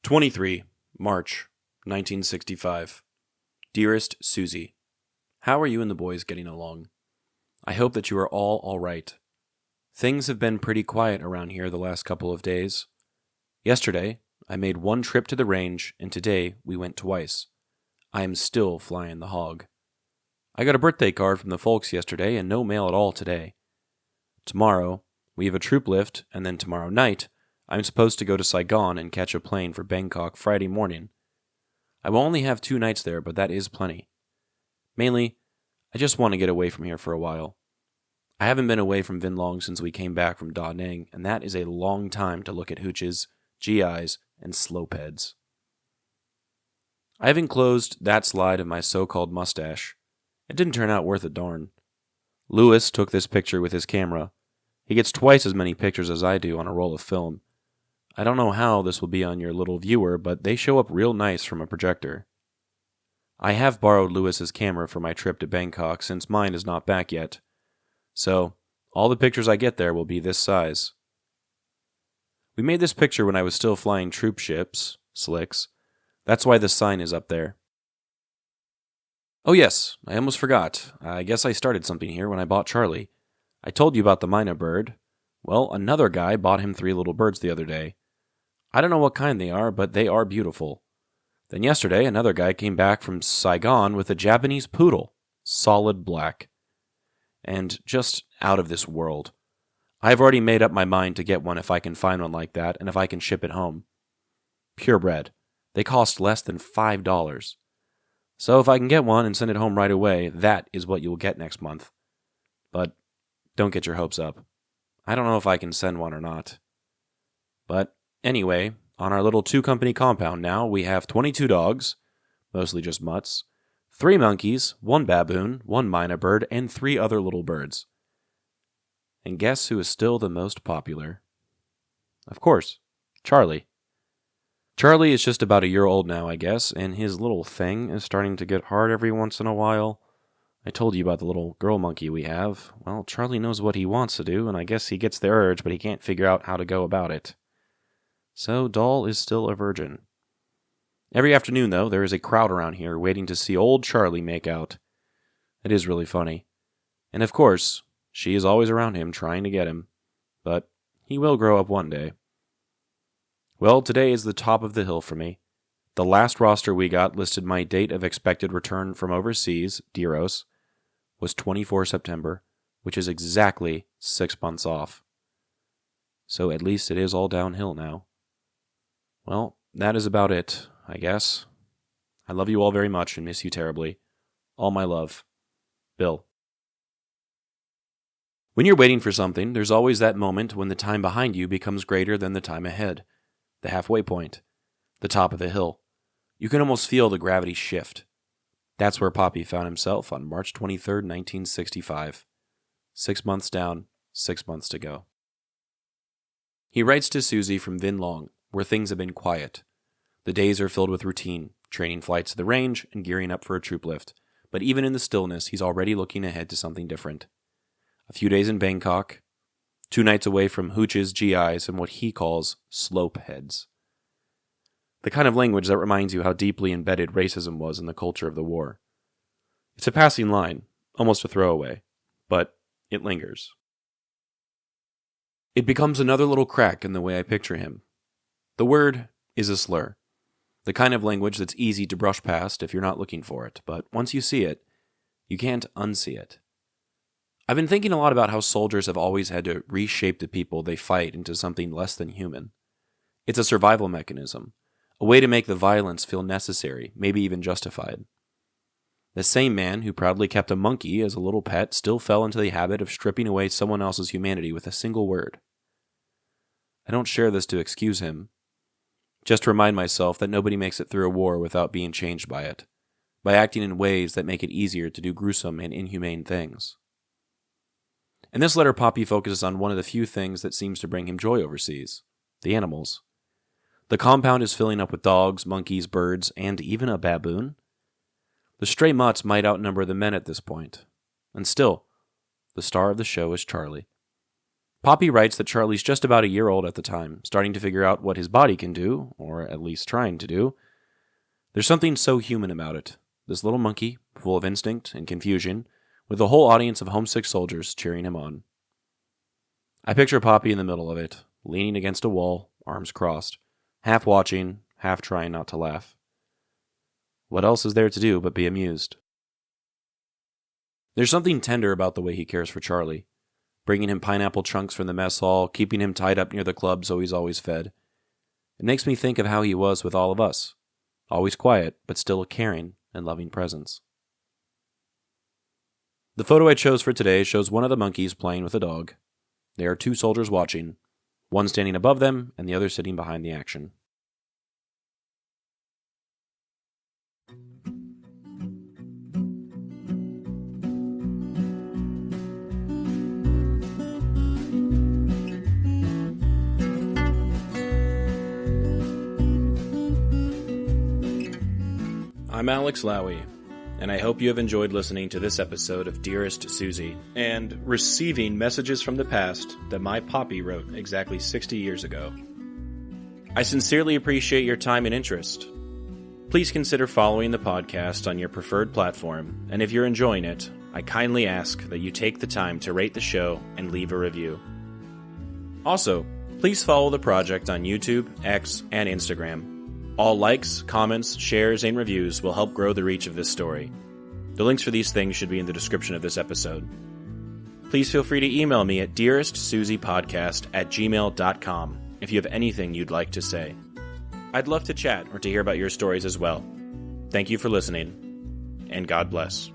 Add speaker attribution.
Speaker 1: 23 March 1965. Dearest Suzie, how are you and the boys getting along? I hope that you are all right. Things have been pretty quiet around here the last couple of days. Yesterday, I made one trip to the range, and today we went twice. I am still flying the hog. I got a birthday card from the folks yesterday and no mail at all today. Tomorrow, we have a troop lift, and then tomorrow night, I'm supposed to go to Saigon and catch a plane for Bangkok Friday morning. I will only have 2 nights there, but that is plenty. Mainly, I just want to get away from here for a while. I haven't been away from Vinh Long since we came back from Da Nang, and that is a long time to look at hooches, GIs, and slopeheads. I have enclosed that slide of my so-called mustache. It didn't turn out worth a darn. Lewis took this picture with his camera. He gets twice as many pictures as I do on a roll of film. I don't know how this will be on your little viewer, but they show up real nice from a projector. I have borrowed Lewis's camera for my trip to Bangkok since mine is not back yet. So, all the pictures I get there will be this size. We made this picture when I was still flying troop ships, slicks. That's why the sign is up there. Oh yes, I almost forgot. I guess I started something here when I bought Charlie. I told you about the mynah bird. Well, another guy bought him 3 little birds the other day. I don't know what kind they are, but they are beautiful. Then yesterday, another guy came back from Saigon with a Japanese poodle, solid black. And just out of this world. I've already made up my mind to get one if I can find one like that, and if I can ship it home. Purebred. They cost less than $5. So if I can get one and send it home right away, that is what you will get next month. But don't get your hopes up. I don't know if I can send one or not. But anyway, on our little 2-company compound now, we have 22 dogs, mostly just mutts, 3 monkeys, 1 baboon, 1 mynah bird, and 3 other little birds. And guess who is still the most popular? Of course, Charlie. Charlie is just about a year old now, I guess, and his little thing is starting to get hard every once in a while. I told you about the little girl monkey we have. Well, Charlie knows what he wants to do, and I guess he gets the urge, but he can't figure out how to go about it. So Doll is still a virgin. Every afternoon, though, there is a crowd around here waiting to see old Charlie make out. It is really funny. And of course, she is always around him trying to get him. But he will grow up one day. Well, today is the top of the hill for me. The last roster we got listed my date of expected return from overseas, Deros, was 24 September, which is exactly 6 months off. So at least it is all downhill now. Well, that is about it, I guess. I love you all very much and miss you terribly. All my love. Bill. When you're waiting for something, there's always that moment when the time behind you becomes greater than the time ahead. The halfway point. The top of the hill. You can almost feel the gravity shift. That's where Popi found himself on March 23rd, 1965. 6 months down, 6 months to go. He writes to Suzie from Vinh Long, where things have been quiet. The days are filled with routine, training flights to the range and gearing up for a troop lift. But even in the stillness, he's already looking ahead to something different. A few days in Bangkok, 2 nights away from hooches, GIs, and what he calls slope heads. The kind of language that reminds you how deeply embedded racism was in the culture of the war. It's a passing line, almost a throwaway, but it lingers. It becomes another little crack in the way I picture him. The word is a slur. The kind of language that's easy to brush past if you're not looking for it, but once you see it, you can't unsee it. I've been thinking a lot about how soldiers have always had to reshape the people they fight into something less than human. It's a survival mechanism, a way to make the violence feel necessary, maybe even justified. The same man who proudly kept a monkey as a little pet still fell into the habit of stripping away someone else's humanity with a single word. I don't share this to excuse him, just to remind myself that nobody makes it through a war without being changed by it, by acting in ways that make it easier to do gruesome and inhumane things. In this letter, Popi focuses on one of the few things that seems to bring him joy overseas, the animals. The compound is filling up with dogs, monkeys, birds, and even a baboon. The stray mutts might outnumber the men at this point. And still, the star of the show is Charlie. Popi writes that Charlie's just about a year old at the time, starting to figure out what his body can do, or at least trying to do. There's something so human about it. This little monkey, full of instinct and confusion, with a whole audience of homesick soldiers cheering him on. I picture Popi in the middle of it, leaning against a wall, arms crossed, half watching, half trying not to laugh. What else is there to do but be amused? There's something tender about the way he cares for Charlie, bringing him pineapple chunks from the mess hall, keeping him tied up near the club so he's always fed. It makes me think of how he was with all of us, always quiet, but still a caring and loving presence. The photo I chose for today shows one of the monkeys playing with a dog. There are two soldiers watching, one standing above them and the other sitting behind the action. I'm Alex Lowy, and I hope you have enjoyed listening to this episode of Dearest Suzie, and receiving messages from the past that my Popi wrote exactly 60 years ago. I sincerely appreciate your time and interest. Please consider following the podcast on your preferred platform, and if you're enjoying it, I kindly ask that you take the time to rate the show and leave a review. Also, please follow the project on YouTube, X, and Instagram. All likes, comments, shares, and reviews will help grow the reach of this story. The links for these things should be in the description of this episode. Please feel free to email me at dearestsuziepodcast@gmail.com if you have anything you'd like to say. I'd love to chat or to hear about your stories as well. Thank you for listening, and God bless.